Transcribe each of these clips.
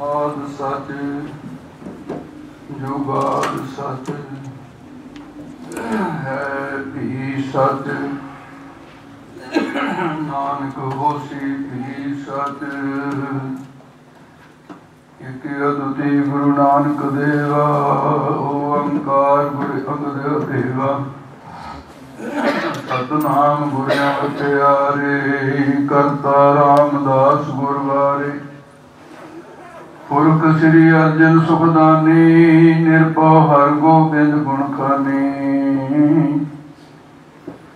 आद सच जुगाद सच है भी सच नानक होसी भी सच एक अद्विती गुरु नानक देवा ओंकार गुरु अंगद देवा सतनाम गुरु प्यारे करता रामदास गुरवारे पुरख श्री अर्जन सुखदानी निरपौ हर गोबिंद गुण खानी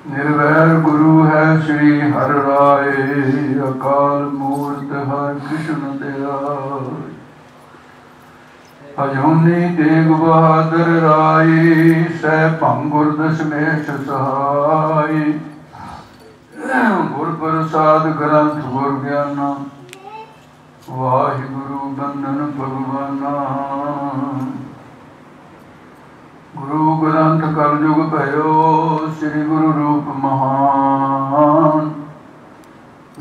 निर्वैर गुरु है श्री हर राय अकाल मूर्त हर कृष्ण दयाल अजूनी तेग बहादुर राय सह भंगुर दशमेश सहाय गुर प्रसाद ग्रंथ गुर ज्ञाना वाहिगुरु बंदन भगवाना गुरु ग्रंथ कलयुग भयो श्री गुरु रूप महान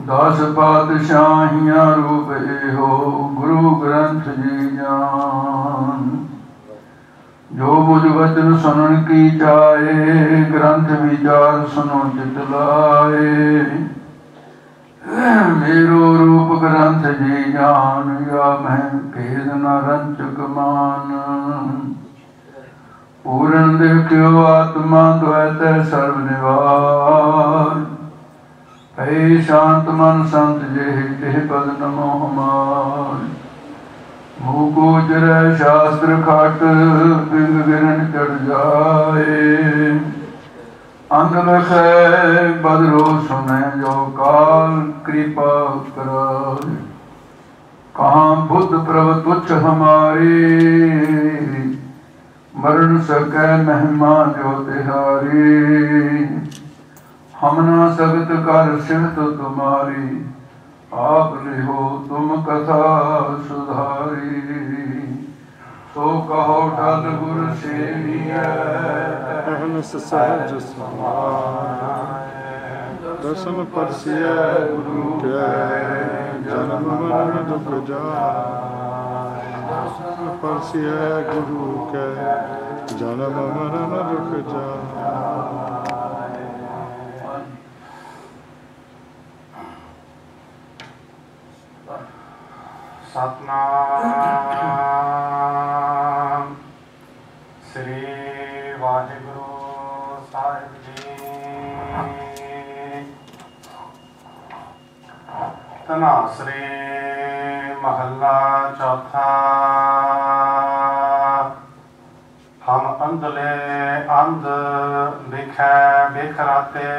दस पातशाहियां रूप एहो गुरु ग्रंथ जी जान जो बुझ वचन सुनन की चाहे ग्रंथ विचार सुनो चित लाए मेरो रूप ग्रंथ जी जान या मैं भेद न रंचक मान पूर्ण देखियो आत्मा द्वैत सर्व निवार है शांत मन संत जे पद नमो हमार मुँह गोचर शास्त्र खाट बिंग गिरन चढ़ जाए अंध लख बदरो सुने जो काल कृपा कराए कहाँ बुद्ध प्रभ तुच्छ हमारे मरण सकै महिमा जो तिहारी हम ना सगत कर सिमत तुम्हारी आप लिहो तुम कथा सुधारी सो कहो ठग गुर सेविया सहज समाय दर्शन परसिय गुरु के जन्म मरण दुख जाय दर्शन परसिय गुरु के जन्म मरण दुख जाय सतनाम श्री वाहिगुरु साहिब जी तनासरे महला चौथा हम अंधले अंध बिखै बिखराते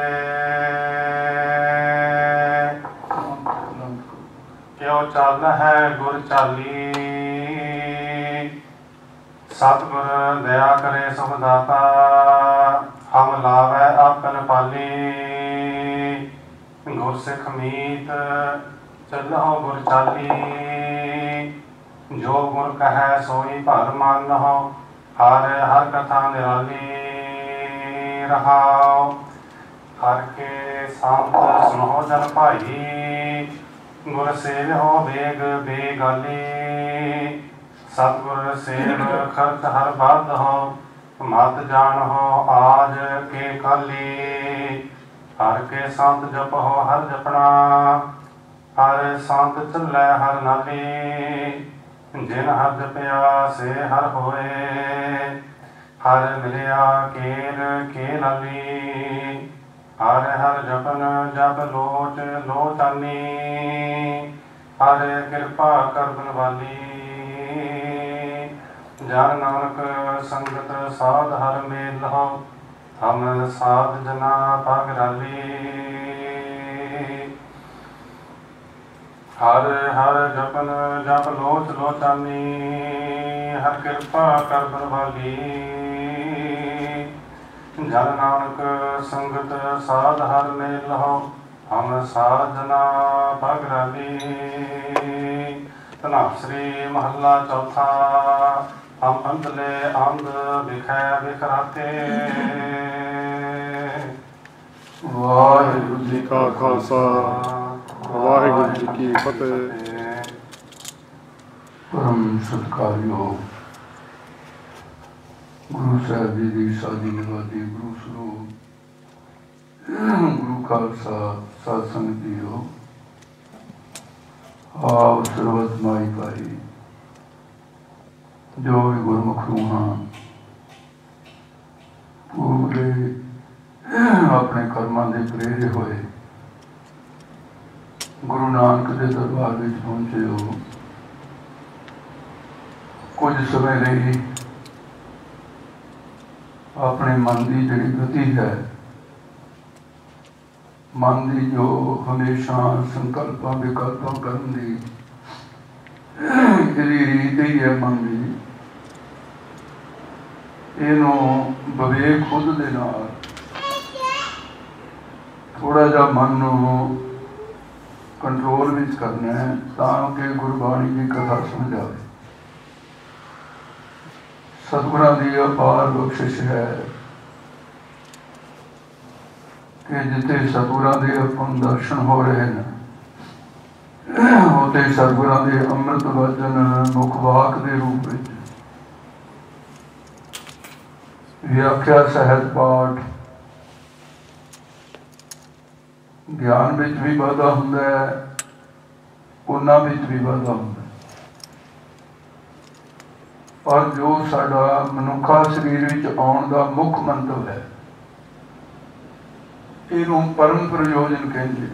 क्यों चल है गुर चाली सतगुर दया करे सुख दाता हम लावै आपन पाली गुर सिख मीत चलो गुर चाली जो गुर कहे सोई भर मानो हर हर कथा निराली रहाओ हर के संत सुनो जन भाई गुर सेव हो बेग बेगाली सतगुर सेव खर्च हर बाध हो मत जान हो आज के काली हर के संत जप हो हर जपना हर संत चलै हर नाली जिन हर जपया से हर होए हर मिलिया केल के लाली हर हर जपन जप लोच लोचानी हर कृपा कर बनवाली जन नानक संगत साध हर मेल हो हम साध जना पागराली हर हर जपन जप लोच लोचानी हर कृपा कर बनवाली जन नानक संगत साध हर मेल हो हम साधना पगराली तनासरी महला चौथा हम अंधले अंध बिखै बिखराते वाहिगुरु जी का खालसा वाहिगुरु जी की फतेह। परम सत्कारयोग गुरु साहब जी की साधी निवादी गुरु स्वरूप गुरु खालसा साध संगत जीओ, आओ सर्वत माई पाई जो भी गुरमुख रूहां पूरे अपने कर्मां दे प्रेरे होए गुरु नानक के दरबार में पहुंचे हो। कुछ समय रही अपने मन की जिहड़ी गति है, मन की जो हमेशा संकल्पां विकल्पां करन दी जिहड़ी रीत ही है मन की, इहनूं विवेक खुद दे नाल थोड़ा जा मन नूं कंट्रोल विच करना है ताकि गुरबाणी की कथा समझ आए। सतगुरां दी अपार बख्शिश है कि जिथे सतगुरां दे अपन दर्शन हो रहे हैं उत्थे सतगुरां दे अमृत वचन मुखवाक के रूप में व्याख्या सहज पाठ ज्ञान विच भी वाधा हुंदा है, उन्हां विच भी वाधा हुंदा है। और जो साडा मनुखा शरीर विच आउण दा मुख मंतव है, इहनूं परम प्रयोजन कहंदे।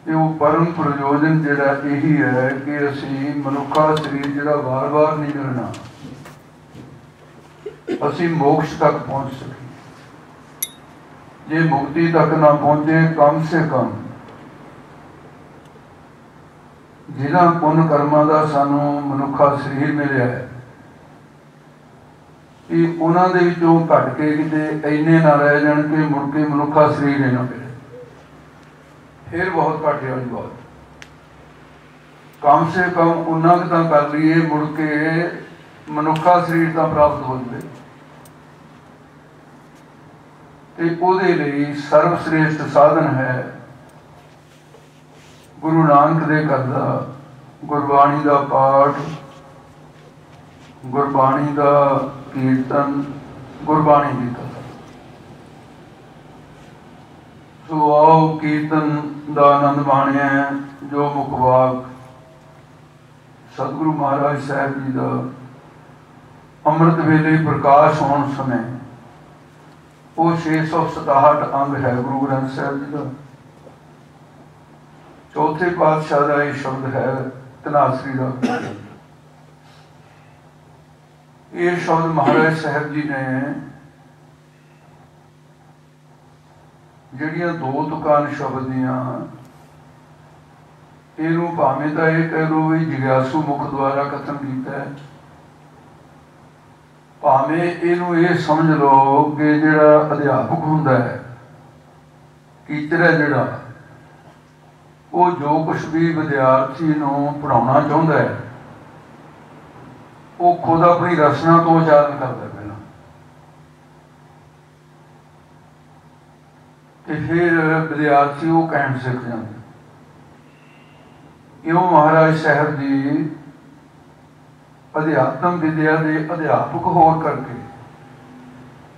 ये परम प्रयोजन जिहड़ा यही है कि असीं मनुखा शरीर जिहड़ा वार वार नहीं मिलना, असीं मोक्ष तक पहुँच सकें। जे मुक्ति तक ना पहुंचे, कम से कम जिन्हां पुण्य कर्मां दा सानू मनुखा शरीर मिलिया है, कि उन्हां दे विचों घट के किते इन्ने ना रह जाण कि मुड़ के मनुखा शरीर ही ना मिले, फिर बहुत घाटे वाली बात। कम से कम उन्ना क तां कर लीए मुड़ के मनुखा शरीर तां प्राप्त हो जाए। ते उहदे लई सर्वश्रेष्ठ साधन है गुरु नानक दे घर दा गुरबाणी दा पाठ, गुरबाणी दा कीर्तन, गुरबाणी दी कथा। सो आओ कीर्तन दा आनंद माणिए जो मुखवाक सतगुरु महाराज साहब जी दा अमृत वेले प्रकाश होने समय वो 667 अंग है गुरु ग्रंथ साहब जी का। चौथे पातशाह का ये शब्द है तनासरी का। ये शब्द महाराज साहब जी ने जिहड़ियां दो तुकां शब्द दियां, इहनूं भावें तां ये कह लो भी जिग्यासू मुख द्वारा कथन किया है, भावें इहनूं ये समझ लो कि जिहड़ा अध्यापक हुंदा है, टीचर है जिहड़ा, वो जो कुछ भी विद्यार्थी नूं पढ़ाउणा चाहुंदा है वो खुद अपनी रचना तो उच्चारण करदा पहला, ते फिर विद्यार्थी वो कहण सीख जांदे। इउं महाराज साहब जी अध्यात्म विद्या के अध्यापक होर करके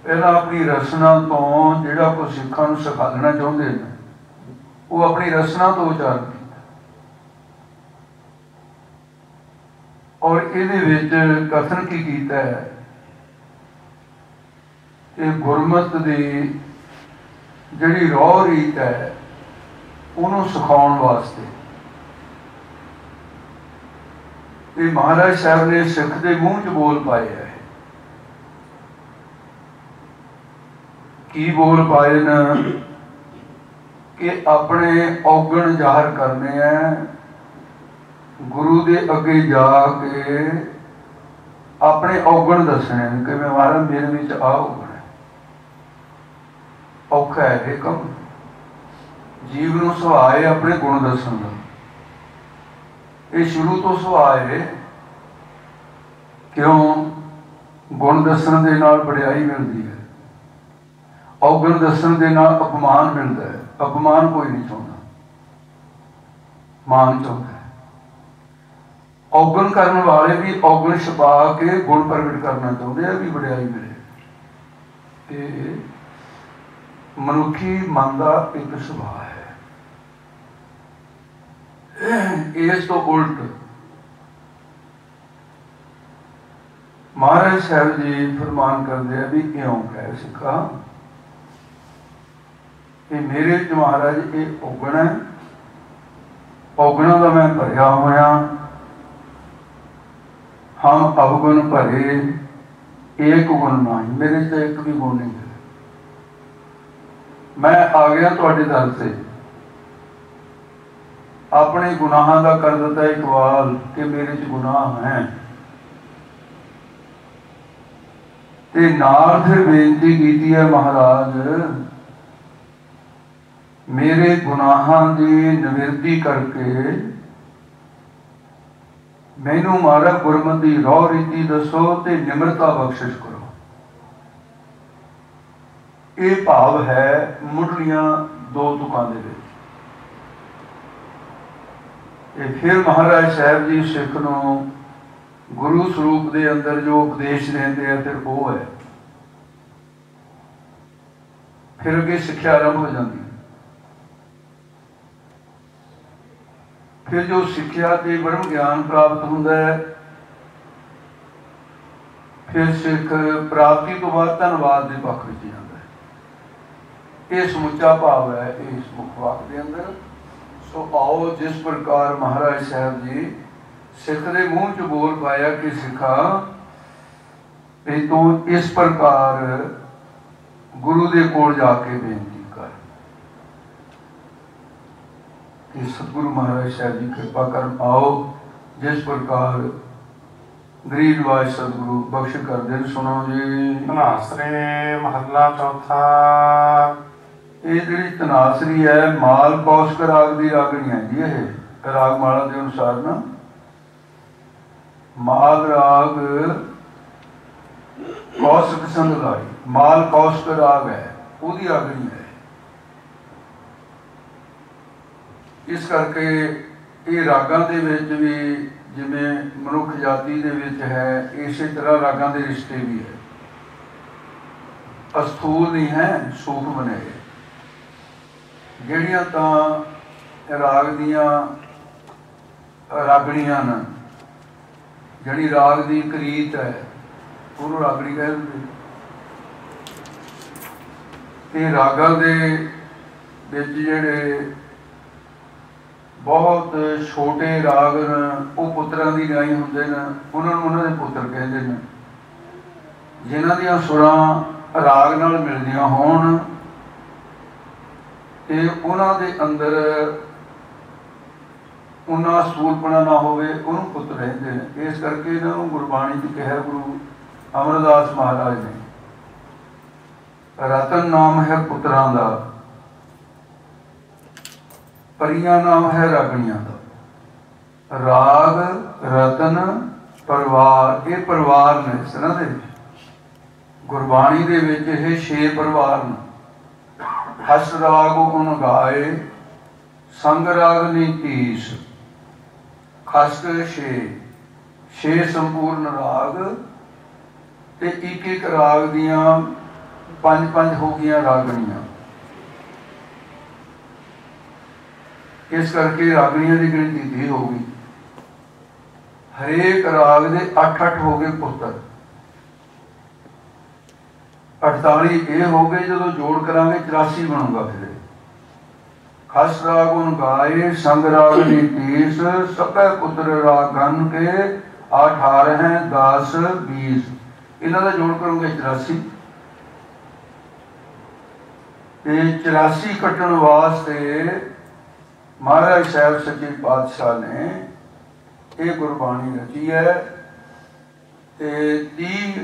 पहला अपनी रचना तो जिहड़ा कोई सिखां नूं सिखाना चाहुंदे ने वो अपनी रचना तो उच्चारण किया। और इहदे विच कथन की कीता है कि गुरमत दी जिहड़ी रौह रीत है उहनूं सिखाउण वास्ते ये महाराज साहब ने सिख के मूँह च बोल पाए है। की बोल पाए न कि अपने औगण जाहिर करने हैं, गुरु के अगे जाके अपने औगण दसने कि मैं महाराज मेरे विच आ औगण है। औखा है ये कम, जीव नूं सुभाव है अपने गुण दसन का। ये शुरू तो सुभाव है, क्यों गुण दसन दे नाल वडियाई मिलती है, औगण दसन दे नाल अपमान मिलता है। अपमान कोई नहीं चाहता। ਮਾਨ ਚਾਹੁੰਦਾ है। औगण करने वाले भी औगण छुपा के गुण प्रगट करना चाहते हैं, भी वडियाई मिले। ये मनुखी मन का एक सुभाव है। इस तो उल्ट महाराज साहब जी फरमान करते हैं भी क्यों कह सिखा कि मेरे च महाराज ये औगण है, औगणों का मैं भरिया होया। हम अवगुण भरे एक गुण नहीं, मेरे से एक भी गुण नहीं है। मैं आ गया तुहाडे दर से, अपने गुनाहों का कर दिता इकबाल कि मेरे च गुनाह हैं, ते नाल फिर बेनती की है महाराज मेरे गुनाहों की निवृत्ति करके मैनू मारा गुरमति रौ रीति दसो ते निमरता बख्शिश करो। ये भाव है मुढ़लियां दो तुकां दे विच। फिर महाराज साहब जी सिख नूं गुरु स्वरूप के अंदर जो उपदेश देते हैं फिर वो है, फिर अगे सिक्ख्या आरंभ हो जाती है। फिर जो सिक्ख्या ते ब्रह्म ज्ञान प्राप्त होता है, फिर सिख प्राप्ति तो बाद धनवाद के पक्ष में जाता है। ये समुचा भाव है इस मुखवाक के अंदर। सो आओ जिस प्रकार महाराज साहब जी सिख के मूँह च बोल पाया कि सिखा भी तू इस प्रकार गुरु के कोल जाके बेनती कर कि सतगुरु महाराज साहब जी कृपा कर। आओ जिस प्रकार गरीब नवाज सतगुरु बख्श कर दे। सुनो जी तनासरी महला चौथा। ये जी तनासरी है माल कौशक राग की रागनी है जी। ये राग माला के अनुसार ना माल राग कौशक संग लाई, माल कौशक राग है उसकी रागनी है। इस करके ये रागां दे विच भी जिवें मनुख जाति दे विच है, इसी तरह रागां दे रिश्ते भी है। अस्थूल नहीं है, सूक्ष्म ने। जिहड़ियां तां राग दियां रागणियां न, जिहड़ी राग दी करीत है ਉਹਨੂੰ रागणी कह दिंदे। ते रागां दे विच जिहड़े बहुत छोटे राग न वो पुत्रां दी गाई हुंदे न, उन्हां दे पुत्र कहंदे ने। जिन्हां दीयां सुरां राग नाल मिलदियां होण ते उन्हां दे अंदर उन्ना स्थूलपना ना होवे, उन्होंने पुत्र कहते हैं। इस करके इन्होंने गुरबाणी च कहा गुरु अमरदास महाराज ने, रतन नाम है पुत्रां दा, परियां नाम है रागणियां दा। राग रतन परिवार, ये परिवार ने इस तरह दे गुरबाणी दे विच ये 6 परिवार ने। हस राग उन गाए, संग राग नीतीश, खसक 6 संपूर्ण राग ते एक राग दियां 5 हो गई रागणियां। इस करके रागणियां की गिनती 30 हो गई। हरेक राग दे 8 हो गए पुत्र, 48 ये हो गए। जो जोड़ करांगे 84 बनूंगा। फिर खस राग उन गाए, संग राग नीतीश, सबे पुत्र रागन के 18 हैं 10 20। इन्हों का जोड़ करोगे 84। 84 कटन वास्ते महाराज साहब सच्चे पातशाह ने ये गुरबाणी रची है। 30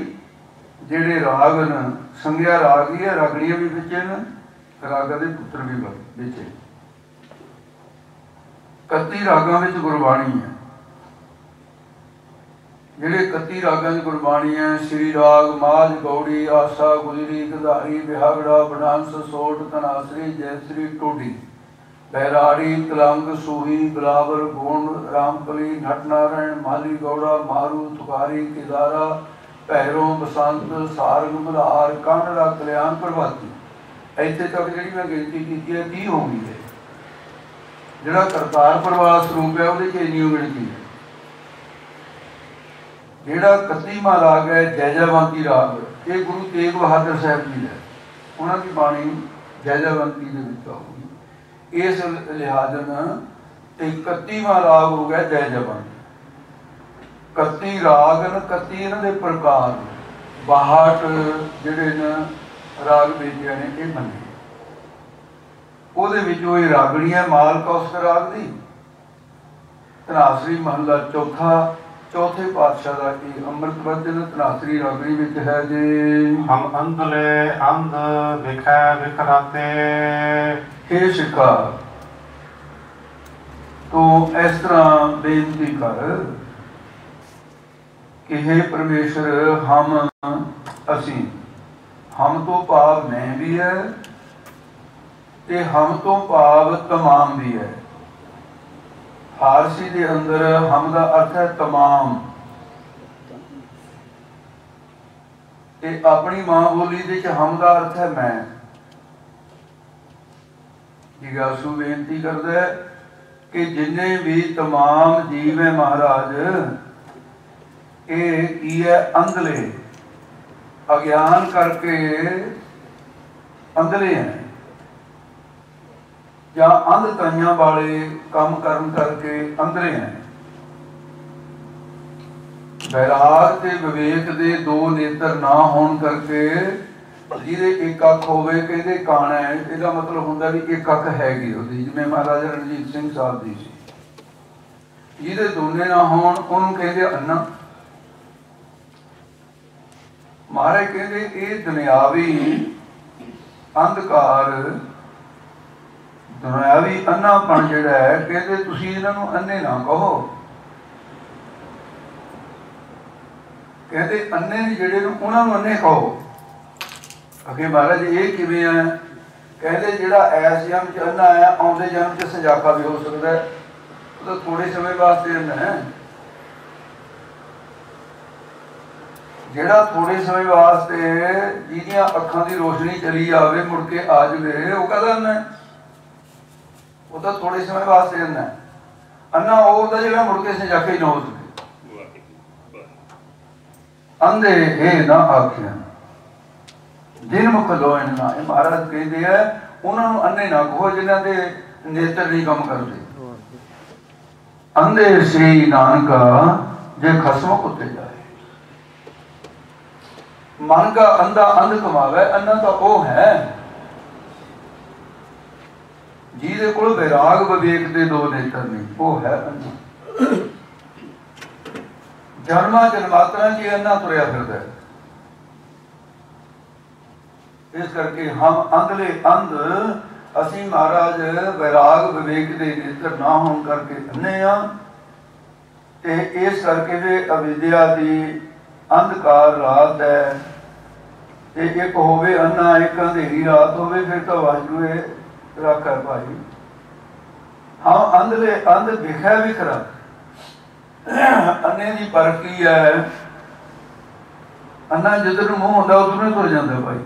जेड़े राग न संग्या राग ही है, रागड़ियां भी बिचे न, रागा दे पुत्र भी बिचे। 31 रागां विच गुरबाणी है। ਜਿਹੜੇ 31 ਰਾਗਾਂ ਦੀ ਗੁਰਬਾਣੀ ਹੈ, श्री राग माझ गौड़ी, आसा गुजरी, गधारी, बिहागड़ा, बनांस, सोट, तनासरी, जयश्री, टोडी। बैराड़ी तलंग सूही बिलावर गुण रामकली नटनारायण माली गौड़ा मारू तुकारी केदारा भैरों बसंत सारंग मल्हार कानड़ा कल्याण प्रभाती। इतने तक जी मैं गिनती की है 30 हो गई है। जोड़ा करतार प्रवाह स्वरूप है वो इन्नी गिनती है। जोड़ा 31वां राग है जैजावंती राग, ये गुरु तेग बहादुर साहब जी है, उन्होंने बाणी जैजावंती के आऊगी। इस लिहाजन 31वां राग हो गया जैजावंती। 31 राग न 31 इन्होंने प्रकार 62 जिहड़े न राग बेटियां ने ये बने। वो रागणी है माल कौसक राग की, धनासरी महला चौथा, चौथे पातशाह का ये अमृत वचन धनासरी रागणी विच है जी। हम अंधले अंध विखै विखराते। हे सिखा तो इस तरह बेनती कर कि हे परमेश्वर हम असी, हम तो भाव मैं भी है ते हम तो भाव तमाम भी है। फारसी के अंदर हम का अर्थ है तमाम, ते अपनी मां बोली दे हम का अर्थ है मैं। जिज्ञासु बेनती करता है कि जिन्ने भी तमाम जीव है महाराज, ये की है अंधले, अज्ञान करके अंधले हैं या अंधताइयां वाले काम कर्म करके अंधले हैं। वैराग ते विवेक दे दो नेत्र ना होने करके जिहदे एक अख होवे कहते काना है, इसका मतलब हुंदा भी एक अख हैगी उहदी, जिवें महाराजा रणजीत सिंह साहब दी सी। जिहदे दोने ना होण उहनूं कहते अन्ना। महाराज कहते ये दुनियावी अंधकार, दुनियावी अन्नापन जिहड़ा है, कहते तुसीं इन्हां नूं अन्ने ना कहो। कहते अन्ने जिहड़े नूं उहनां नूं अन्ने कहो। अगे महाराज ये किवें है? कहते जिहड़ा ऐस जन्म च अन्ना है, आउंदे जन्म च सजाखा भी हो सकता है। वो तो थोड़े समय वास्ते अन्ना है। जिहड़ा थोड़े समय वास्ते जिहदियां अखां दी रोशनी चली जावे मुड़ के आ जावे, वो कहदा अन्ना है। वो तो थोड़े समय वास्ते अन्ना है। अन्ना वो होता जिहड़ा मुड़ के सजाखे ही ना हो सके। अंधे हे ना आखिया जिन मुख लोयन ना, महाराज कहते हैं उन्होंने अन्ने ना कहो जिन्हों के नेत्र नहीं काम करते। अंधे श्री नानका जे खसम कुत्ते जाए। मन का अंधा अंध कमावे, अन्ना तो वो है जिहदे कोल वैराग विवेक दे दो नेत्र नहीं, वो है अन्ना। जन्मा जन्मांतरां च अन्ना तुरया फिरदा है। इस करके हम अंधले अंध, असी महाराज वैराग विवेक दे नेत्र ना होने करके अन्ने आ। ते इस करके वे अविद्या दी अंधकार रात है, ते एक होवे अन्ना एक अंधेरी रात होवे, फिर तो वाहिगुरू रख है भाई। हम अंधले अंध विखै विखरा। अन्ने की परख की है, अन्ना जिधर मुंह होंदा उधर ही तुर जाता भाई।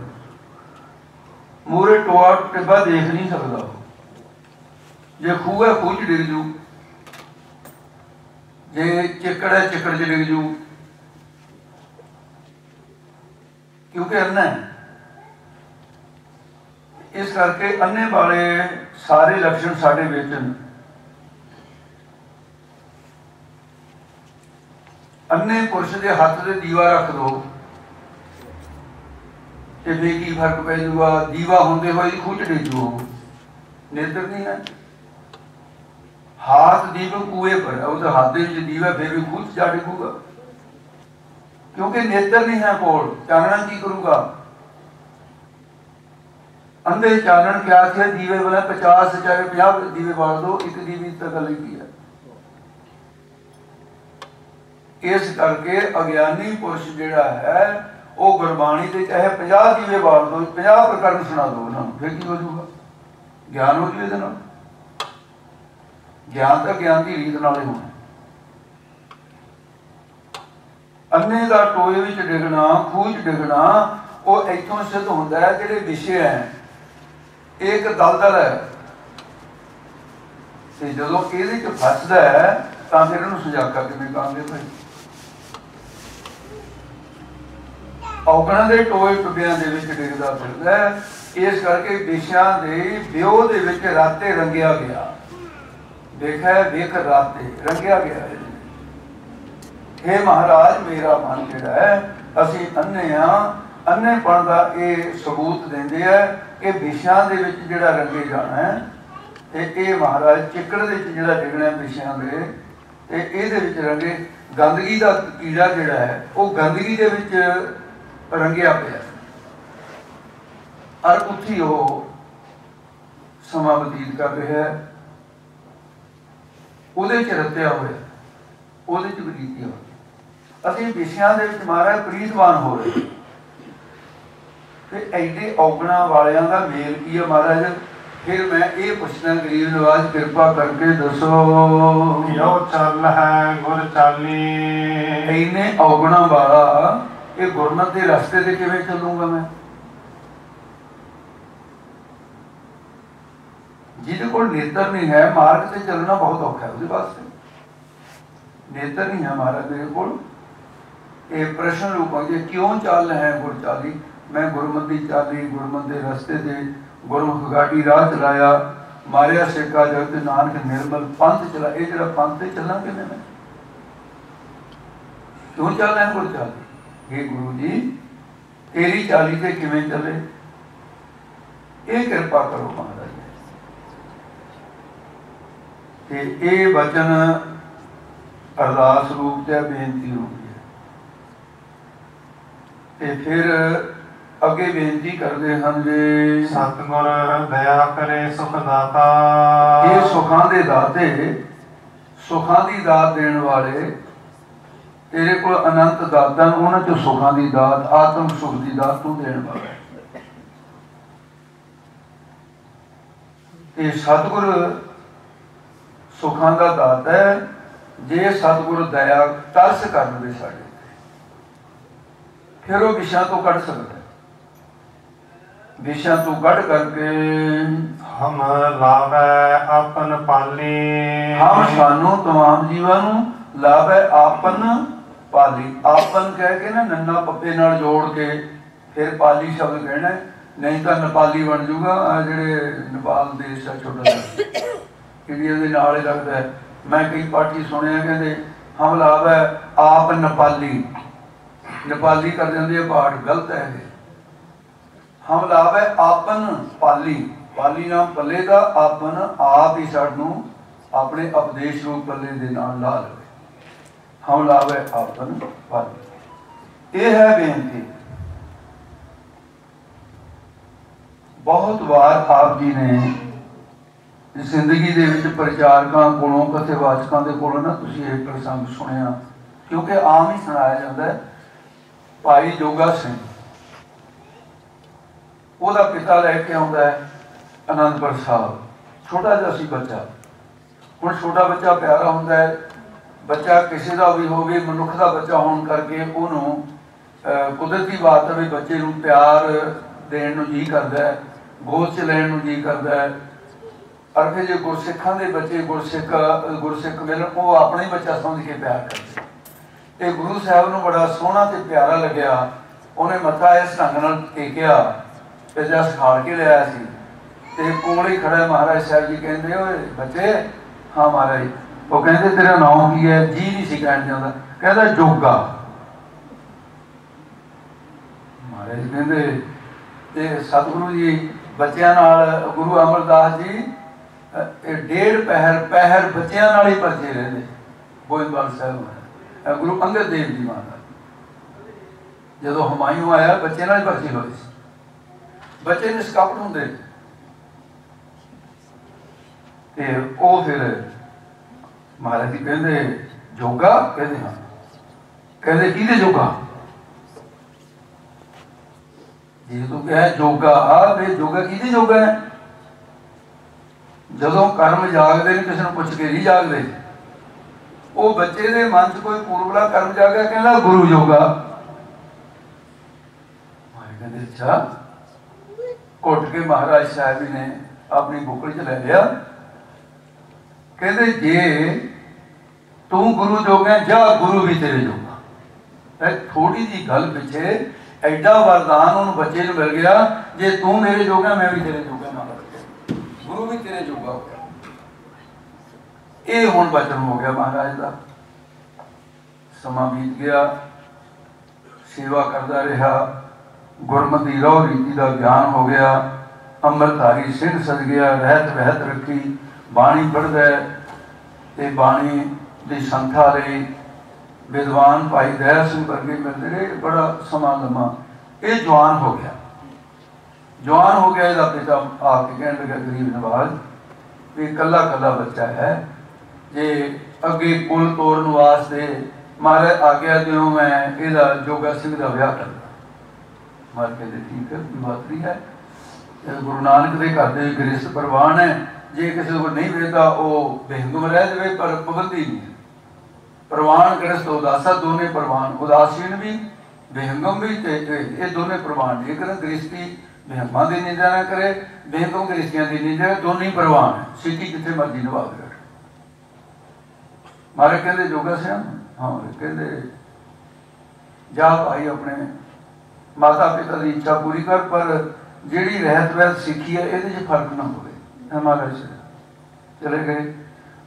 मूरे टोआ टिब्बा देख नहीं सकता। जे खूह है खूह च डिग जू, जे चिकड़ है चिकड़ च डिग जू, क्योंकि अन्ना है। इस करके अन्ने वाले सारे लक्षण साढ़े विच न। अन्ने पुरुष के हाथ से दीवा रख दो ते की फर्क पै जूगा। दीवा होंदे हुए खूह च डिग जू, नेत्र नहीं है। हाथ दीप कुएं पर है, उस हाथ के दीवा फिर भी खूह च जा डिगूगा, क्योंकि नेत्र नहीं है कोल। चानना की करूगा? अंधे चानन क्या थे? दीवे वाला 50 चाहे 50 दीवे बाल दो, एक दीवी तक गल की है। इस करके अज्ञानी पुरुष जिहड़ा है वो गुरबाणी के चाहे 50 दीवे बाल दो, 50 प्रकरण सुना दो उन्होंने, फिर की हो जाऊगा? ज्ञान हो जाए। ਗਿਆਨ ਤਾਂ ਗਿਆਨ ਦੀ ਰੀਤ ਨਾਲ ਹੀ ਹੋਣਾ। ਅੰਨੇ ਦਾ ਟੋਏ ਵਿੱਚ ਡਿੱਗਣਾ, ਖੂਹ 'ਚ ਡਿੱਗਣਾ, ਉਹ ਇੱਥੋਂ ਸਿੱਧ ਹੁੰਦਾ ਹੈ ਜਿਹੜੇ ਵਿਸ਼ੇ ਹੈ ਇਹ ਇੱਕ ਦਲਦਲ ਹੈ, ਤੇ ਜਦੋਂ ਇਹਦੇ 'ਚ ਫਸਦਾ ਹੈ ਤਾਂ ਫਿਰ ਇਹਨੂੰ ਸੁਜਾਗਾ ਕਿਵੇਂ ਕਹਾਂਗੇ ਭਾਈ? ਔਗਣਾਂ ਦੇ ਟੋਏ ਟੁੱਬਿਆਂ ਦੇ ਵਿੱਚ ਡਿੱਗਦਾ ਫਿਰਦਾ ਹੈ। ਇਸ ਕਰਕੇ ਵਿਸ਼ਿਆਂ ਦੇ ਵਿਉਹ ਦੇ ਵਿੱਚ ਰਾਤੇ ਰੰਗਿਆ ਗਿਆ। ਦੇਖਿਆ ਵੇਖ ਰਾਤੇ ਰੰਗਿਆ ਗਿਆ ਹੈ। हे ਮਹਾਰਾਜ, ਮੇਰਾ ਮਨ ਜਿਹੜਾ ਹੈ, ਅਸੀਂ ਅੰਨੇ ਹਾਂ। ਅੰਨੇਪਣ ਦਾ ਇਹ ਸਬੂਤ ਦਿੰਦੇ ਆ ਕਿ ਵਿਸ਼ਿਆਂ ਦੇ ਵਿੱਚ ਜਿਹੜਾ ਰੰਗੇ ਜਾਣਾ ਹੈ, ਤੇ ਇਹ ਮਹਾਰਾਜ ਚਿੱਕੜ ਦੇ ਵਿੱਚ ਜਿਹੜਾ ਡਿੱਗਣਾ ਵਿਸ਼ਿਆਂ ਦੇ, ਤੇ ਇਹਦੇ ਵਿੱਚ ਰੰਗੇ। ਗੰਦਗੀ ਦਾ ਕੀੜਾ ਜਿਹੜਾ ਹੈ ਉਹ ਗੰਦਗੀ ਦੇ ਵਿੱਚ ਰੰਗਿਆ ਪਿਆ, ਔਰ ਉੱਥੇ ਉਹ ਸਮਾਂ ਬਤੀਤ ਕਰ ਰਿਹਾ ਹੈ। ਉਹਦੇ 'ਚ ਰਤਿਆ ਹੋਇਆ, ਉਹਦੇ 'ਚ ਬਤੀਤੀ ਹੋਇਆ। ਅਸੀਂ ਵਿਸ਼ਿਆਂ ਦੇ ਵਿੱਚ ਮਹਾਰਾਜ ਪ੍ਰੀਤਵਾਨ ਹੋ ਰਹੇ, ਤੇ ਐਡੇ ਔਗਣਾਂ ਵਾਲਿਆਂ ਦਾ ਮੇਲ ਕੀ ਹੈ ਮਹਾਰਾਜ? ਫਿਰ ਮੈਂ ਇਹ ਪੁੱਛਣਾ, ਗਰੀਬ ਨਵਾਜ਼ ਕਿਰਪਾ ਕਰਕੇ ਦੱਸੋ। ਜੋ ਚੱਲ ਹੈ ਗੁਰ ਚਾਲੀ। ਇੰਨੇ ਔਗਣਾਂ ਵਾਲਾ ਇਹ ਗੁਰਮਤਿ ਦੇ ਰਸਤੇ ਤੇ ਕਿਵੇਂ ਚੱਲੂਗਾ ਮੈਂ? ਜਿਹਦੇ ਕੋਲ ਨੇਤਰ ਨਹੀਂ ਹੈ, ਮਾਰਗ ਤੇ ਚੱਲਣਾ ਬਹੁਤ ਔਖਾ ਹੈ ਉਹਦੇ ਵਾਸਤੇ। ਨੇਤਰ ਨਹੀਂ ਹੈ ਮਹਾਰਾਜ ਮੇਰੇ ਕੋਲ। ਇਹ ਪ੍ਰਸ਼ਨ ਰੂਪ ਹੈ, ਕਿਉਂ ਚੱਲ ਹੈ ਗੁਰ ਚਾਲੀ? ਮੈਂ ਗੁਰਮਤਿ ਦੀ ਚਾਲੀ, ਗੁਰਮਤਿ ਦੇ ਰਸਤੇ ਤੇ ਗੁਰਮੁਖ ਗਾਡੀ ਰਾਹ ਚਲਾਇਆ, ਮਾਰਿਆ ਸੇਕਾ ਜਗਤ ਨਾਨਕ ਨਿਰਮਲ ਪੰਥ ਚਲਾ। ਇਹ ਜਿਹੜਾ ਪੰਥ ਤੇ ਚੱਲਾਂ ਕਿਵੇਂ ਮੈਂ? ਕਿਉਂ ਚੱਲ ਹੈ ਗੁਰ ਚਾਲੀ? हे ਗੁਰੂ ਜੀ, ਤੇਰੀ ਚਾਲੀ ਤੇ ਕਿਵੇਂ ਚੱਲੇ? ਇਹ ਕਿਰਪਾ ਕਰੋ ਮਹਾਰਾਜ। ਤੇ ਇਹ ਵਚਨ ਅਰਦਾਸ ਰੂਪ ਤੇ ਬੇਨਤੀ ਰੂਪ ਹੈ। ਤੇ ਫਿਰ ਅੱਗੇ ਬੇਨਤੀ ਕਰਦੇ ਹਨ ਜੀ, ਸਤਿਗੁਰ ਦਇਆ ਕਰੇ ਸੁਖ ਦਾਤਾ। ਇਹ ਸੁਖਾਂ ਦੇ ਦਾਤੇ, ਸੁਖਾਂ ਦੀ ਦਾਤ ਦੇਣ ਵਾਲੇ, ਤੇਰੇ ਕੋਲ ਅਨੰਤ ਦਾਤਾਂ, ਉਹਨਾਂ ਚੋਂ ਸੁਖਾਂ ਦੀ ਦਾਤ, ਆਤਮ ਸੁਖ ਦੀ ਦਾਤ ਤੂੰ ਦੇਣ ਵਾਲਾ ਹੈ। ਇਹ ਸਤਿਗੁਰ ਸੁਖਾਂ ਦਾ ਦਾਤਾ ਹੈ। ਜੇ ਸਤਿਗੁਰ ਦਇਆ ਤਰਸ ਕਰ ਲਵੇ ਸਾਡੇ ਤੇ, ਫਿਰ ਉਹ ਵਿਸ਼ਿਆਂ ਤੋਂ ਕੱਢ ਸਕਦਾ। ਵਿਸ਼ਿਆਂ ਤੋਂ ਕੱਢ ਕਰਕੇ ਹਮ ਲਾਵੈ ਆਪਨ ਪਾਲੀ। ਹਮ ਸਾਨੂੰ ਤਮਾਮ ਜੀਵਾਂ ਨੂੰ ਲਾਵੈ ਆਪਨ ਪਾਲੀ। ਆਪਨ ਕਹਿ ਕੇ ਨਾ ਨੰਨਾ ਪੱਪੇ ਨਾਲ ਜੋੜ ਕੇ ਫਿਰ ਪਾਲੀ ਸ਼ਬਦ ਕਹਿਣਾ, ਨਹੀਂ ਤਾਂ ਨੇਪਾਲੀ ਬਣ ਜੂਗਾ। ਜਿਹੜੇ ਨੇਪਾਲ ਦੇਸ਼ ਦਾ ਛੋਟਾ ਜਿਹਾ ਇੰਡੀਆ ਦੇ ਨਾਲ ਹੀ ਲੱਗਦਾ ਹੈ। ਮੈਂ ਕਈ ਪਾਰਟੀ ਸੁਣਿਆ ਕਹਿੰਦੇ ਹਮ ਲਾਵੈ ਆਪ ਨੇਪਾਲੀ, ਨੇਪਾਲੀ ਕਰ ਜਾਂਦੇ ਆ ਪਾਠ, ਗਲਤ ਹੈ ਇਹ। ਹਮ ਲਾਵੈ ਆਪਨ ਪਾਲੀ, ਪਾਲੀ ਨਾਮ ਪੱਲੇ ਦਾ, ਆਪਨ ਆਪ ਹੀ ਸਾਨੂੰ ਆਪਣੇ ਉਪਦੇਸ਼ ਰੂਪ ਪੱਲੇ ਦੇ ਨਾਲ ਲਾ ਲਵੇ। ਹਮ ਲਾਵੈ ਆਪਨ ਪਾਲੀ। ਇਹ ਹੈ ਬੇਨਤੀ। ਬਹੁਤ ਵਾਰ ਆਪ ਜੀ ਨੇ ਜ਼ਿੰਦਗੀ ਦੇ ਵਿੱਚ ਪ੍ਰਚਾਰਕਾਂ ਕੋਲੋਂ, ਕਥੇਵਾਚਕਾਂ ਦੇ ਕੋਲੋਂ ਨਾ ਤੁਸੀਂ ਇਹ ਪ੍ਰਸੰਗ ਸੁਣਿਆ, ਕਿਉਂਕਿ ਆਮ ਹੀ ਸੁਣਾਇਆ ਜਾਂਦਾ ਹੈ। ਭਾਈ ਜੋਗਾ ਸਿੰਘ, ਉਹਦਾ ਪਿਤਾ ਲੈ ਕੇ ਆਉਂਦਾ ਹੈ ਅਨੰਦਪੁਰ ਸਾਹਿਬ, ਛੋਟਾ ਜਿਹਾ ਸੀ ਬੱਚਾ। ਹੁਣ ਛੋਟਾ ਬੱਚਾ ਪਿਆਰਾ ਹੁੰਦਾ ਹੈ, ਬੱਚਾ ਕਿਸੇ ਦਾ ਵੀ ਹੋਵੇ, ਮਨੁੱਖ ਦਾ ਬੱਚਾ ਹੋਣ ਕਰਕੇ ਉਹਨੂੰ ਕੁਦਰਤੀ ਬਾਤ ਹੈ ਵੀ ਬੱਚੇ ਨੂੰ ਪਿਆਰ ਦੇਣ ਨੂੰ ਜੀ ਕਰਦਾ ਹੈ, ਗੋਦ 'ਚ ਲੈਣ ਨੂੰ ਜੀ ਕਰਦਾ ਹੈ। ਔਰ ਫਿਰ ਜੇ ਗੁਰਸਿੱਖਾਂ ਦੇ ਬੱਚੇ ਗੁਰਸਿੱਖ ਮਿਲਣ, ਉਹ ਆਪਣਾ ਹੀ ਬੱਚਾ ਸਮਝ ਕੇ ਪਿਆਰ ਕਰਦੇ। ਤੇ ਗੁਰੂ ਸਾਹਿਬ ਨੂੰ ਬੜਾ ਸੋਹਣਾ ਤੇ ਪਿਆਰਾ ਲੱਗਿਆ। ਉਹਨੇ ਮੱਥਾ ਇਸ ਢੰਗ ਨਾਲ ਟੇਕਿਆ ਤੇ ਜਾਂ ਸਿਖਾਲ ਕੇ ਲਿਆਇਆ ਸੀ, ਤੇ ਕੋਲ ਹੀ ਖੜਾ ਮਹਾਰਾਜ ਸਾਹਿਬ ਜੀ ਕਹਿੰਦੇ, ਓਏ ਬੱਚੇ। ਹਾਂ ਮਹਾਰਾਜ। ਉਹ ਕਹਿੰਦੇ ਤੇਰਾ ਨਾਮ ਕੀ ਹੈ? ਜੀ ਨਹੀਂ ਸੀ ਕਹਿਣ ਜਾਂਦਾ। ਕਹਿੰਦਾ ਜੋਗਾ। ਮਹਾਰਾਜ ਕਹਿੰਦੇ ਤੇ ਸਤਿਗੁਰੂ ਜੀ ਬੱਚਿਆਂ ਨਾਲ, ਗੁਰੂ ਅਮਰਦਾਸ ਜੀ ਇਹ ਡੇਢ ਪਹਿਰ ਬੱਚਿਆਂ ਨਾਲ ਹੀ ਪਰਚੇ ਰਹਿੰਦੇ। ਗੋਇੰਦਵਾਲ ਸਾਹਿਬ, ਗੁਰੂ ਅੰਗਦ ਦੇਵ ਜੀ ਮਹਾਰਾਜ ਜਦੋਂ ਹੁਮਾਯੂੰ ਆਇਆ, ਬੱਚੇ ਨਾਲ ਹੀ ਪਰਚੇ ਹੋਏ ਸੀ। ਬੱਚੇ ਨਿਸ਼ਕਪਟ ਹੁੰਦੇ ਤੇ ਉਹ ਫਿਰ ਮਹਾਰਾਜ ਜੀ ਕਹਿੰਦੇ ਜੋਗਾ? ਕਹਿੰਦੇ ਹਾਂ। ਕਹਿੰਦੇ ਕਿਹਦੇ ਜੋਗਾ? ਜੇ ਤੂੰ ਕਹੇ ਜੋਗਾ, ਵੇ ਜੋਗਾ ਕਿਹਦੇ ਜੋਗਾ ਹੈ? ਜਦੋਂ ਕਰਮ ਜਾਗਦੇ ਨੇ, ਕਿਸੇ ਨੂੰ ਪੁੱਛ ਕੇ ਨਹੀਂ ਜਾਗਦੇ। ਉਹ ਬੱਚੇ ਦੇ ਮਨ 'ਚ ਕੋਈ ਪੂਰਬਲਾ ਕਰਮ ਜਾਗਿਆ, ਕਹਿੰਦਾ ਗੁਰੂ ਜੋਗਾ। ਕਹਿੰਦੇ ਅੱਛਾ। ਘੁੱਟ ਕੇ ਮਹਾਰਾਜ ਸਾਹਿਬ ਜੀ ਨੇ ਆਪਣੀ ਬੁੱਕਲ 'ਚ ਲੈ ਲਿਆ। ਕਹਿੰਦੇ ਜੇ ਤੂੰ ਗੁਰੂ ਜੋਗਾ ਜਾਂ ਗੁਰੂ ਵੀ ਤੇਰੇ ਜੋਗਾ। ਥੋੜੀ ਜਿਹੀ ਗੱਲ ਪਿੱਛੇ ਐਡਾ ਵਰਦਾਨ ਉਹਨੂੰ ਬੱਚੇ ਨੂੰ ਮਿਲ ਗਿਆ, ਜੇ ਤੂੰ ਮੇਰੇ ਜੋਗਾ ਮੈਂ ਵੀ ਤੇਰੇ ਜੋਗਾ, ਗੁਰੂ ਵੀ ਤੇਰੇ ਜੋਗਾ ਹੋ ਗਿਆ। ਇਹ ਹੁਣ ਬਚਨ ਹੋ ਗਿਆ ਮਹਾਰਾਜ ਦਾ। ਸਮਾਂ ਬੀਤ ਗਿਆ, ਸੇਵਾ ਕਰਦਾ ਰਿਹਾ, ਗੁਰਮਤਿ ਰਹੁ ਰੀਤੀ ਦਾ ਗਿਆਨ ਹੋ ਗਿਆ, ਅੰਮ੍ਰਿਤਧਾਰੀ ਸਿੰਘ ਸਜ ਗਿਆ, ਰਹਿਤ ਵਹਿਤ ਰੱਖੀ, ਬਾਣੀ ਪੜ੍ਹਦਾ ਤੇ ਬਾਣੀ ਦੀ ਸੰਥਾ ਲਈ ਵਿਦਵਾਨ ਭਾਈ ਦਇਆ ਸਿੰਘ ਵਰਗੇ ਮਿਲਦੇ ਰਹੇ। ਬੜਾ ਸਮਾਂ ਲੰਮਾ ਇਹ ਜਵਾਨ ਹੋ ਗਿਆ। ਜਵਾਨ ਹੋ ਗਿਆ, ਇਹਦਾ ਪਿਤਾ ਆ ਕੇ ਕਹਿਣ ਲੱਗਾ ਗਰੀਬ ਨਵਾਜ਼ ਵੀ ਇਕੱਲਾ ਇਕੱਲਾ ਬੱਚਾ ਹੈ, ਜੇ ਅੱਗੇ ਕੁਲ ਤੋਰਨ ਵਾਸਤੇ ਮਹਾਰਾਜ ਆਗਿਆ ਦਿਓ ਮੈਂ ਇਹਦਾ ਜੋਗਾ ਸਿੰਘ ਦਾ ਵਿਆਹ ਕਰਦਾ। ਮਹਾਰਾਜ ਕਹਿੰਦੇ ਠੀਕ ਹੈ, ਬਾਤਰੀ ਹੈ। ਗੁਰੂ ਨਾਨਕ ਦੇ ਘਰ ਦੇ ਗ੍ਰਸਥ ਪ੍ਰਵਾਨ ਹੈ, ਜੇ ਕਿਸੇ ਕੋਲ ਨਹੀਂ ਵੇਚਦਾ ਉਹ ਬੇਹੰਗਮ ਰਹਿ ਜਾਵੇ, ਪਰ ਪਾਬੰਦੀ ਨਹੀਂ। ਪ੍ਰਵਾਨ ਗ੍ਰਸਥ ਉਦਾਸਾ ਦੋਨੇ ਪ੍ਰਵਾਨ, ਉਦਾਸੀਨ ਵੀ ਬੇਹੰਗਮ ਵੀ ਤੇ ਇਹ ਦੋਨੇ ਪ੍ਰਵਾਨ। ਜੇਕਰ ਗ੍ਰਸਤੀ ਬੇਹੰਗਮਾਂ ਦੀ ਨਿੰਦਾ ਨਾ ਕਰੇ, ਬੇਹੰਗਮ ਗ੍ਰਸਤੀਆਂ ਦੀ ਨਿੰਦਾ, ਦੋਨੇ ਪ੍ਰਵਾਨ ਹੈ। ਸਿੱਧੀ ਜਿੱਥੇ ਮਰਜ਼ੀ ਨਿਭਾ ਦੇ। ਮਾਰੇ ਕਹਿੰਦੇ ਜੋਗਾ ਸਿੰਘ ਹਾਂ, ਕਹਿੰਦੇ ਜਾ ਭਾਈ ਆਪਣੇ ਮਾਤਾ ਪਿਤਾ ਦੀ ਇੱਛਾ ਪੂਰੀ ਕਰ, ਪਰ ਜਿਹੜੀ ਰਹਿਤ ਵਹਿਤ ਸਿੱਖੀ ਹੈ ਇਹਦੇ 'ਚ ਫਰਕ ਨਾ ਹੋਵੇ। ਮਹਾਰਾਜ ਚਲੇ ਗਏ।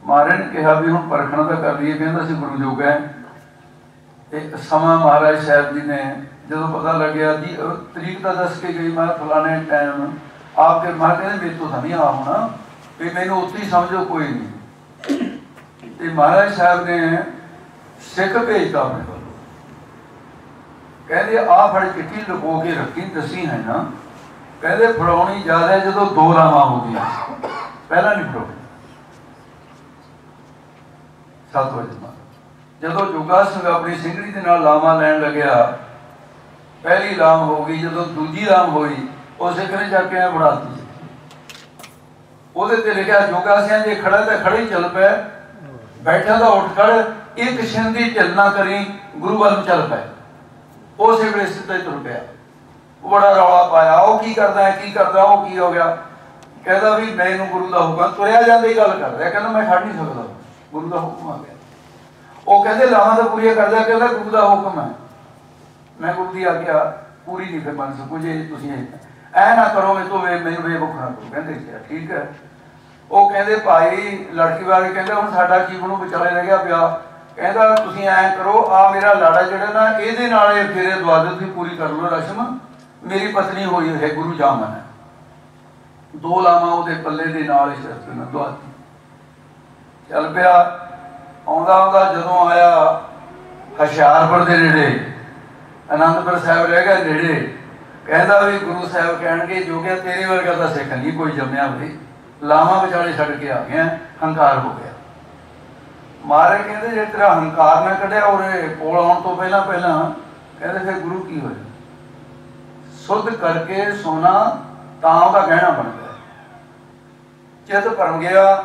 ਮਹਾਰਾਜ ਨੇ ਕਿਹਾ ਵੀ ਹੁਣ ਪਰਖਣਾ ਤਾਂ ਕਰ ਲਈਏ। ਕਹਿੰਦਾ ਸੀ ਗੁਰੂ ਜੋਗਾ ਹੈ। ਤੇ ਸਮਾਂ ਮਹਾਰਾਜ ਸਾਹਿਬ ਜੀ ਨੇ ਜਦੋਂ ਪਤਾ ਲੱਗਿਆ ਜੀ ਤਰੀਕ ਤਾਂ ਦੱਸ ਕੇ ਗਈ, ਮੈਂ ਫਲਾਣੇ ਟਾਈਮ ਆਪ ਕੇ ਮਹਾਰਾਜ ਕਹਿੰਦੇ ਮੇਰੇ ਤੋਂ ਤਾਂ ਨਹੀਂ ਆ ਹੋਣਾ, ਵੀ ਮੈਨੂੰ ਉੱਥੇ ਹੀ ਸਮਝੋ ਕੋਈ ਨਹੀਂ। ਤੇ ਮਹਾਰਾਜ ਸਾਹਿਬ ਨੇ ਸਿੱਖ ਭੇਜਤਾ ਆਪਣੇ ਕੋਲ। ਕਹਿੰਦੇ ਆਹ ਫੜ ਚਿੱਠੀ ਲੁਕੋ ਕੇ ਰੱਖੀ, ਦੱਸੀ ਹੈ ਨਾ। ਕਹਿੰਦੇ ਫੜਾਉਣੀ ਜ਼ਿਆਦਾ ਜਦੋਂ 2 ਲਾਵਾਂ ਹੋ ਗਈਆਂ, ਪਹਿਲਾਂ ਨਹੀਂ ਫੜਾਉਣੀ। 7 ਵਜੇ ਜਦੋਂ ਜੋਗਾ ਸਿੰਘ ਆਪਣੀ ਸਿੰਘੜੀ ਦੇ ਨਾਲ ਲਾਵਾਂ ਲੈਣ ਲੱਗਿਆ, ਪਹਿਲੀ ਲਾਮ ਹੋ ਗਈ। ਜਦੋਂ ਦੂਜੀ ਲਾਮ ਹੋਈ, ਉਹ ਸਿੱਖ ਨੇ ਜਾ ਕੇ ਫੜਾਤੀ। ਉਹਦੇ ਤੇ ਲਿਖਿਆ ਜੋਗਾ ਸਿੰਘ ਜੇ ਖੜਾ ਤਾਂ ਖੜੇ ਹੀ ਚੱਲ ਪਿਆ, ਬੈਠਾ ਤਾਂ ਉੱਠ ਖੜ, ਇੱਕ ਛਿਨ ਦੀ ਢਿੱਲ ਨਾ ਕਰੀ, ਗੁਰੂ ਵੱਲ ਨੂੰ ਚੱਲ ਪਏ। ਉਸੇ ਵੇਲੇ ਸਿੱਧਾ ਹੀ ਤੁਰ ਪਿਆ। ਬੜਾ ਰੌਲਾ ਪਾਇਆ, ਉਹ ਕੀ ਕਰਦਾ ਹੈ, ਕੀ ਕਰਦਾ, ਉਹ ਕੀ ਹੋ ਗਿਆ। ਕਹਿੰਦਾ ਵੀ ਮੈਨੂੰ ਗੁਰੂ ਦਾ ਹੁਕਮ, ਤੁਰਿਆ ਜਾਂਦਾ ਹੀ ਗੱਲ ਕਰ ਰਿਹਾ। ਕਹਿੰਦਾ ਮੈਂ ਛੱਡ ਨਹੀਂ ਸਕਦਾ, ਗੁਰੂ ਦਾ ਹੁਕਮ ਆ ਗਿਆ। ਉਹ ਕਹਿੰਦੇ ਲਾਵਾਂ ਤਾਂ ਪੂਰੀਆਂ ਕਰਦਾ, ਕਹਿੰਦਾ ਗੁਰੂ ਦਾ ਹੁਕਮ ਹੈ, ਮੈਂ ਗੁਰੂ ਦੀ ਆਗਿਆ ਪੂਰੀ ਨਹੀਂ ਫਿਰ ਮੰਨ ਸਕੂ, ਜੇ ਤੁਸੀਂ ਐ ਨਾ ਕਰੋਗੇ ਤਾਂ ਮੈਨੂੰ ਬੇਵਕੂਫ ਨਾ ਕਰੋ। ਕਹਿੰਦੇ ਠੀਕ ਹੈ। ਉਹ ਕਹਿੰਦੇ ਭਾਈ ਲੜਕੀ ਬਾਰੇ ਕਹਿੰਦਾ ਹੁਣ ਸਾਡਾ ਕੀ ਬਣੂ, ਵਿਚਾਲੇ ਰਹਿ ਗਿਆ ਪਿਆ। ਕਹਿੰਦਾ ਤੁਸੀਂ ਐਂ ਕਰੋ, ਆ ਮੇਰਾ ਲਾੜਾ ਜਿਹੜਾ ਨਾ ਇਹਦੇ ਨਾਲ ਇਹ ਫੇਰੇ ਦਵਾ ਦਿਓ, ਤੁਸੀਂ ਪੂਰੀ ਕਰ ਲਓ ਰਸਮ, ਮੇਰੀ ਪਤਨੀ ਹੋਈ ਹੈ ਗੁਰੂ ਜਾਮਨ ਹੈ। 2 ਲਾਵਾਂ ਉਹਦੇ ਪੱਲੇ ਦੇ ਨਾਲ ਇਸ ਰਸਤੇ ਨਾਲ ਦਵਾਤੀ। ਚੱਲ ਪਿਆ। ਆਉਂਦਾ ਆਉਂਦਾ ਜਦੋਂ ਆਇਆ ਹੁਸ਼ਿਆਰਪੁਰ ਦੇ ਨੇੜੇ, ਅਨੰਦਪੁਰ ਸਾਹਿਬ ਰਹਿ ਗਿਆ ਨੇੜੇ। ਕਹਿੰਦਾ ਵੀ ਗੁਰੂ ਸਾਹਿਬ ਕਹਿਣਗੇ ਜੋਗਿਆ ਤੇਰੇ ਵਰਗਾ ਤਾਂ ਸਿੱਖ ਨਹੀਂ ਕੋਈ ਜੰਮਿਆ ਬਈ, ਲਾਵਾਂ ਵਿਚਾਲੇ ਛੱਡ ਕੇ ਆ ਗਿਆ, ਹੰਕਾਰ ਹੋ ਗਿਆ। ਮਹਾਰਾਜ ਕਹਿੰਦੇ ਜੇ ਤੇਰਾ ਹੰਕਾਰ ਨਾ ਕੱਢਿਆ ਉਹਦੇ ਕੋਲ ਆਉਣ ਤੋਂ ਪਹਿਲਾਂ ਕਹਿੰਦੇ ਫਿਰ ਗੁਰੂ ਕੀ ਹੋਇਆ। ਸੁੱਧ ਕਰਕੇ ਸੋਨਾ ਤਾਂ ਉਹਦਾ ਗਹਿਣਾ ਬਣ ਗਿਆ। ਚਿੱਤ ਭਰਮ ਗਿਆ।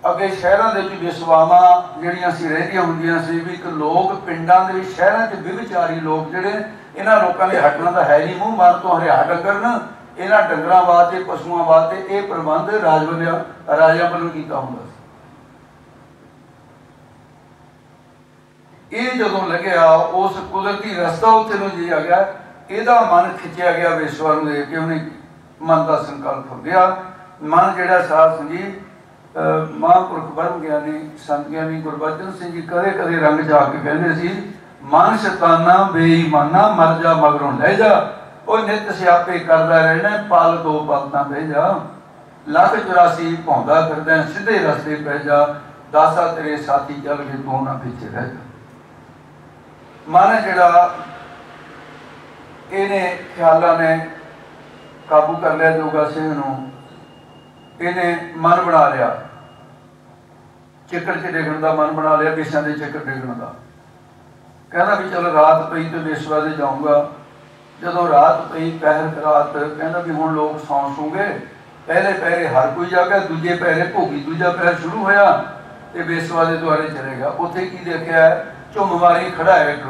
ਅੱਗੇ ਸ਼ਹਿਰਾਂ ਦੇ ਵਿੱਚ ਵਿਸਵਾਵਾਂ ਜਿਹੜੀਆਂ ਸੀ ਰਹਿੰਦੀਆਂ ਹੁੰਦੀਆਂ ਸੀ, ਵੀ ਇੱਕ ਲੋਕ ਪਿੰਡਾਂ ਦੇ ਵਿੱਚ ਸ਼ਹਿਰਾਂ 'ਚ ਵਿਵਚਾਰੀ ਲੋਕ ਜਿਹੜੇ, ਇਹਨਾਂ ਲੋਕਾਂ ਦੇ ਹਟਣਾ ਤਾਂ ਹੈ ਨਹੀਂ, ਮੂੰਹ ਮਾਰ ਤੋਂ ਹਰਿਆ ਡੰਗਰ, ਇਹਨਾਂ ਡੰਗਰਾਂ ਵਾਸਤੇ ਪਸ਼ੂਆਂ ਵਾਸਤੇ ਇਹ ਪ੍ਰਬੰਧ ਰਾਜਿਆਂ ਵੱਲੋਂ ਕੀਤਾ ਹੁੰਦਾ ਸੀ। ਇਹ ਜਦੋਂ ਲੱਗਿਆ ਉਸ ਕੁਦਰਤੀ ਰਸਤਾ ਉੱਥੇ ਨੂੰ ਜੀ ਆ ਗਿਆ, ਇਹਦਾ ਮਨ ਖਿੱਚਿਆ ਗਿਆ ਵਿਸ਼ਵਾ ਨੂੰ ਦੇਖ ਕੇ, ਉਹਨੇ ਮਨ ਦਾ ਸੰਕਲਪ ਹੋ ਗਿਆ। ਮਨ ਜਿਹੜਾ ਸਾਧ ਸੰਗੀਤ ਮਹਾਂਪੁਰਖ ਬ੍ਰਹਮ ਗਿਆਨੀ ਸੰਤ ਗਿਆਨੀ ਗੁਰਬਚਨ ਸਿੰਘ ਜੀ ਕਦੇ ਕਦੇ ਰੰਗ ਜਾ ਕੇ ਕਹਿੰਦੇ ਸੀ, ਮਨ ਸ਼ੈਤਾਨਾ ਬੇਈਮਾਨਾ ਮਰ ਜਾ ਮਗਰੋਂ ਲੈ ਜਾ, ਉਹ ਨਿਤ ਸਿਆਪੇ ਕਰਦਾ ਰਹਿਣਾ, ਪਲ 2 ਪਲ ਤਾਂ ਬਹਿ ਜਾ, ਲੱਖ 84 ਭੌਂਦਾ ਫਿਰਦਾ ਸਿੱਧੇ ਰਸਤੇ ਪੈ ਜਾ, ਦਾਸਾ ਤੇਰੇ ਸਾਥੀ ਚੱਲ ਕੇ ਤੂੰ ਨਾ ਪਿੱਛੇ ਰਹਿ ਜਾ। ਮਨ ਜਿਹੜਾ ਇਹਨੇ ਖਿਆਲਾਂ ਨੇ ਕਾਬੂ ਕਰ ਲਿਆ ਜੋਗਾ ਸਿੰਘ ਨੂੰ। ਇਹਨੇ ਮਨ ਬਣਾ ਲਿਆ ਚਿੱਕੜ 'ਚ ਡਿੱਗਣ ਦਾ, ਮਨ ਬਣਾ ਲਿਆ ਵਿਸ਼ਿਆਂ ਦੇ ਚਿੱਕੜ ਡਿੱਗਣ ਦਾ। ਕਹਿੰਦਾ ਵੀ ਚਲ ਰਾਤ ਪਈ ਤੇ ਵਿਸ਼ਵਾ ਦੇ ਜਾਊਂਗਾ। ਜਦੋਂ ਰਾਤ ਪਈ ਪਹਿਰ ਰਾਤ, ਕਹਿੰਦਾ ਵੀ ਹੁਣ ਲੋਕ ਸੌਂ ਸੂਗੇ, पहले पैरे हर कोई जागा, दूजे पैरे भोगी दूजा पैर शुरू होया तो बेसवा के द्वारे चले गया। उत्थे की देखा झुम मारी खड़ा है एक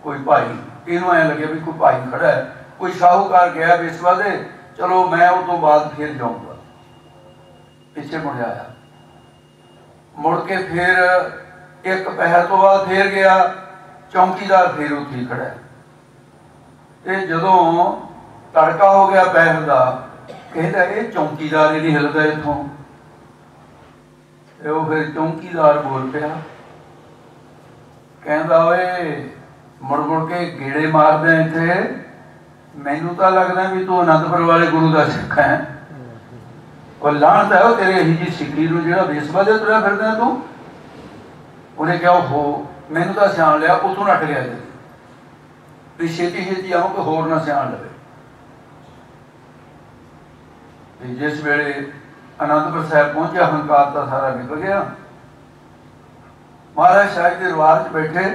कोई भाई, इनू ऐ लगे भी कोई भाई खड़ा है, कोई शाहूकार गया बेसवा दे, चलो मैं उस तो बाद फिर जाऊँगा। पिछे मुड़ आया, मुड़ के फिर एक पहर तो बाद फिर गया, चौकीदार फिर उत्थे ही खड़ा है। ते जदों तड़का हो गया पहर का, कहता ये चौकीदार ही नहीं हिलता इथों। वो फिर चौकीदार बोल पिया, कहता ओए मुड़ मुड़ के गेड़े मारदे इत्थे, मैनू तो लगता भी तू आनंदपुर वाले गुरु का सिख है। और लानत है वो तेरे यही जी सिक्खी नूं जिहड़ा बेसवा दे तुरया फिरदा तू। उन्हें क्या हो मैनू तो सियाण लिया, उतों नट गया जी भी छेती छेती आओ कोई होर ना सियाण लवे। जिस वेले आनंदपुर साहब पहुंचे हंकार का सारा निकल गया। महाराज साहब के दरबार बैठे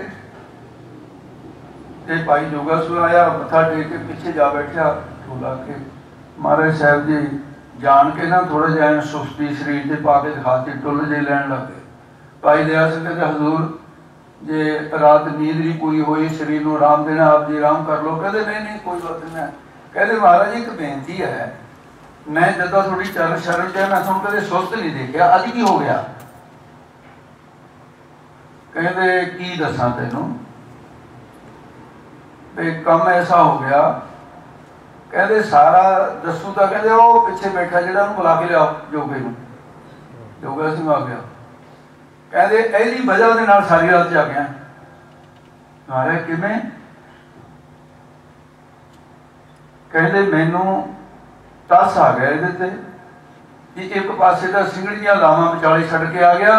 ते भाई जोगा सूर आया, मत्था टेक के पीछे जा बैठा झूला के। महाराज साहब जी जान के ना थोड़ा जहा सुस्ती शरीर से पा के दिखाती, टुल जे लैन लग गए। भाई दया सिंह कहते हजूर जे रात नींद नहीं पूरी हुई, शरीर को आराम देना, आप जी आराम कर लो। कहते नहीं नहीं कोई बात नहीं। कहते महाराज एक बेनती है, मैं जदा थोड़ी चल शरण च मैं तुम कदे सुस्त नहीं देखा, अज की हो गया? कहते की दसा तेनू, कम ऐसा हो गया। कहते सारा दसू तो कहते वो पिछे बैठा जो बुला के लिया जोगे नूं, जोगा सिंह आ गया। कहते एदी वजह के नाल सारी रात जागिया। महाराज किवें? कहते मैनू तस आ गया ये कि एक पासे तो सिंगड़ियां लावां विचाले छड़ के आ गया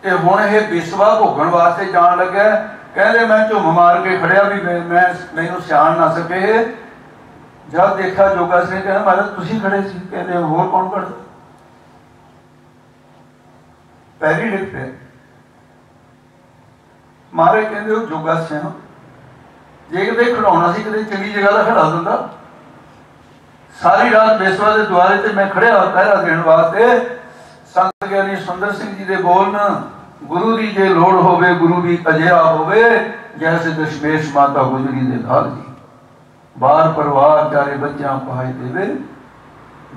तो हुण ये बिस्वा भोगण वास्ते जान लग्या। कहते मैं झुम मार के खड़िया भी मैं मैनू सियाण ना सके। जब देखा जोगा सिंह कहना महाराज तुसीं खड़े सी। कहते होर कौन खड़ा? पैरी डिग पे। महाराज कहते वो जोगा सिंह जे किते खड़ाउणा सी किते चंगी जगह दा खड़ा दिंदा। सारी रात बेसवा के द्वारे ते मैं खड़िया पहरा देने वास्ते। संत ज्ञानी सुंदर सिंह जी दे बोलन, गुरु दी जे लोड़ होवे गुरु भी अजिहा होवे, जैसे दशमेश माता गुजरी दे लाल जी। बार परिवार चारे बच्चा पहाई देवे,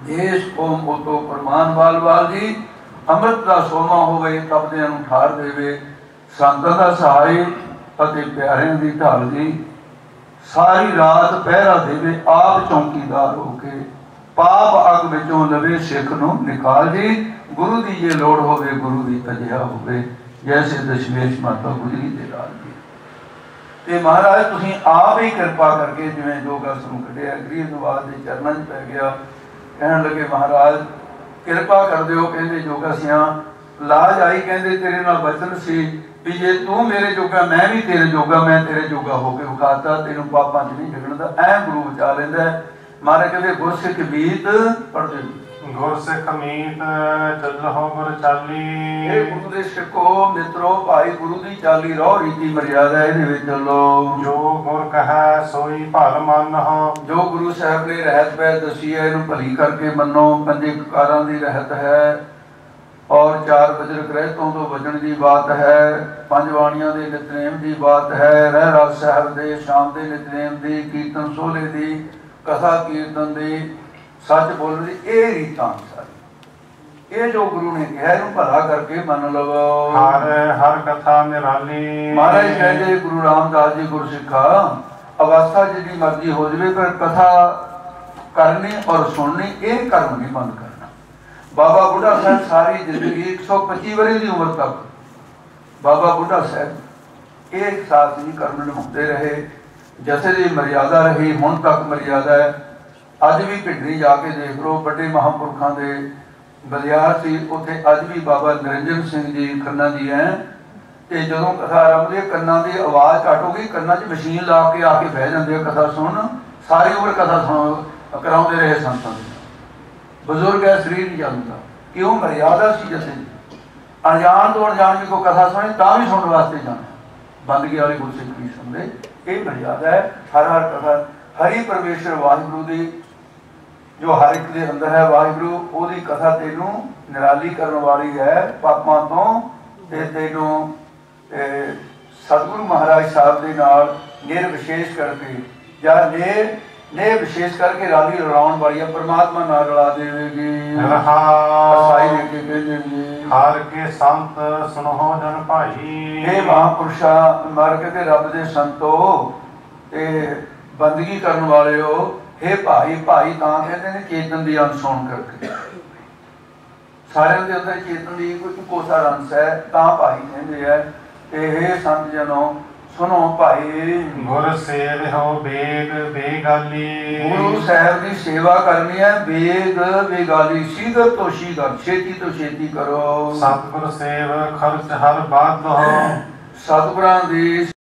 देश कौम उतो प्रमाण बाल बाल जी। अमृत का सोमा होवे तपदियां नूं ठार देवे, संतां दा सहाय अते प्यारिਆਂ दी ढाल जी। सारी रात पहरा देवे आप चौकीदार होके, पाप अग विचों लवे सिख नूं निकाल जी। गुरु दी जे लोड़ होवे गुरु दी अजिहा होवे, जैसे दशमेश माता गुजरी दे लाल जी। ते महाराज तुसीं आप ही कृपा करके जिवें जोगा सूं कढिया गरीब नवाज दे चरनां 'च पै गया। कहण लगे महाराज कृपा कर दिओ। कहंदे जोगा सियां लाज आई, कहंदे तेरे नाल वचन सी भी जे तू मेरे जोगा मैं भी तेरे जोगा, मैं तेरे जोगा होके विखाता, तेनों पापां 'च नहीं डिगण दा। ऐ गुरु बचा लैंदा। महाराज कहंदे गुरसिख मीत पढ़दे गुरसिख मीत चलहो गुर चाली। हे गुरु दे सिखो मित्रो भाई गुरु दी चाली रहो, रीति मर्यादा इहदे विच चलो। जो गुर कहा सोई भल मानहो। जो गुरु साहब ने रहत पै दसी है इहनूं भली करके मनो। पंजे ककारां दी रहत है और 4 बजरक रहतों तो बचन की बात है। 5 बाणियां दे नितनेम की बात है। रहराज साहब दे शाम के नितनेम की, कीर्तन सोहले की, कथा कीर्तन की, सच बोलने की, ये रीतां सारी। ये जो गुरु ने कहा इहनूं भला करके मन लवो। हर हर कथा निराली। महाराज कहते गुरु रामदास जी गुरसिखा अवस्था जितनी मर्जी हो जाए पर कथा करनी और सुननी एक कर्म नहीं बंद करना। बाबा बुढ़ा साहब सारी जिंदगी 125 वर्ष की उम्र तक बाबा बुढ़ा साहब एक साथ ही कर्म निभाते रहे। जैसे की मर्यादा रही हुण तक मर्यादा है। अज भी भिंडी जाके देख लो, बड़े महापुरखों के बलियार से उत्थे अज भी बाबा निरंजन सिंह जी खन्ना जी हैं। तो जो कथा आरंभ है कन्ना की आवाज़ घट हो गई, कन्ना च मशीन ला के आके बह जाते कथा सुन। सारी उम्र कथा सुन कराते रहे संतां दे। बजुर्ग है शरीर नहीं चलता, क्यों? मर्यादा सी। जैसे अनजान तो अनजान भी कोई कथा सुने तो भी सुनने वास्ते जाना। बंदगी वाले गुरसिख नहीं सुनते, ये मर्यादा है। हर हर कथा हरि परमेश्वर वाहिगुरु की ਜੋ ਹਰ ਇੱਕ ਦੇ ਅੰਦਰ ਹੈ ਵਾਹਿਗੁਰੂ ਉਹਦੀ ਕਥਾ ਤੈਨੂੰ ਨਿਰਾਲੀ ਕਰਨ ਵਾਲੀ ਹੈ ਪਾਪਾਂ ਤੋਂ, ਤੇ ਤੈਨੂੰ ਸਤਿਗੁਰੂ ਮਹਾਰਾਜ ਸਾਹਿਬ ਦੇ ਨਾਲ ਨਿਰ ਵਿਸ਼ੇਸ਼ ਕਰਕੇ ਜਾਂ ਨੇ ਵਿਸ਼ੇਸ਼ ਕਰਕੇ ਰਾਲੀ ਰਲਾਉਣ ਵਾਲੀ ਹੈ, ਪਰਮਾਤਮਾ ਨਾਲ ਰਲਾ ਦੇਵੇਗੀ। ਸਾਈ ਦੇ ਕੇ ਕਹਿੰਦੇ ਜੀ ਹਰ ਕੇ ਸੰਤ ਸੁਣੋ ਜਨ ਭਾਈ। ਇਹ ਮਹਾਂਪੁਰਸ਼ਾ ਮਰ ਕੇ ਤੇ ਰੱਬ ਦੇ ਸੰਤੋ ਤੇ ਬੰਦਗੀ ਕਰਨ ਵਾਲਿਓ, ਹੇ ਭਾਈ, ਭਾਈ ਤਾਂ ਕਹਿੰਦੇ ਨੇ ਚੇਤਨ ਦੀ ਅੰਸ਼ ਹੋਣ ਕਰਕੇ, ਸਾਰਿਆਂ ਦੇ ਅੰਦਰ ਚੇਤਨ ਦੀ ਇੱਕੋ ਸਾਰ ਅੰਸ਼ ਹੈ ਤਾਂ ਭਾਈ ਕਹਿੰਦੇ ਹੈ। ਤੇ ਹੇ ਸੰਤ ਜਨੋ ਸੁਣੋ ਭਾਈ, ਗੁਰ ਸੇਵਿਓ ਬੇਗ ਬੇਗਾਲੀ। ਗੁਰੂ ਸਾਹਿਬ ਦੀ ਸੇਵਾ ਕਰਨੀ ਹੈ ਬੇਗ ਬੇਗਾਲੀ, ਸ਼ੀਘਰ ਤੋਂ ਸ਼ੀਘਰ, ਛੇਤੀ ਤੋਂ ਛੇਤੀ ਕਰੋ। ਸਤਿਗੁਰ ਸੇਵ ਖਰਚ ਹਰ ਬਾਤ ਹੋ। ਸਤਿਗੁਰਾਂ ਦੀ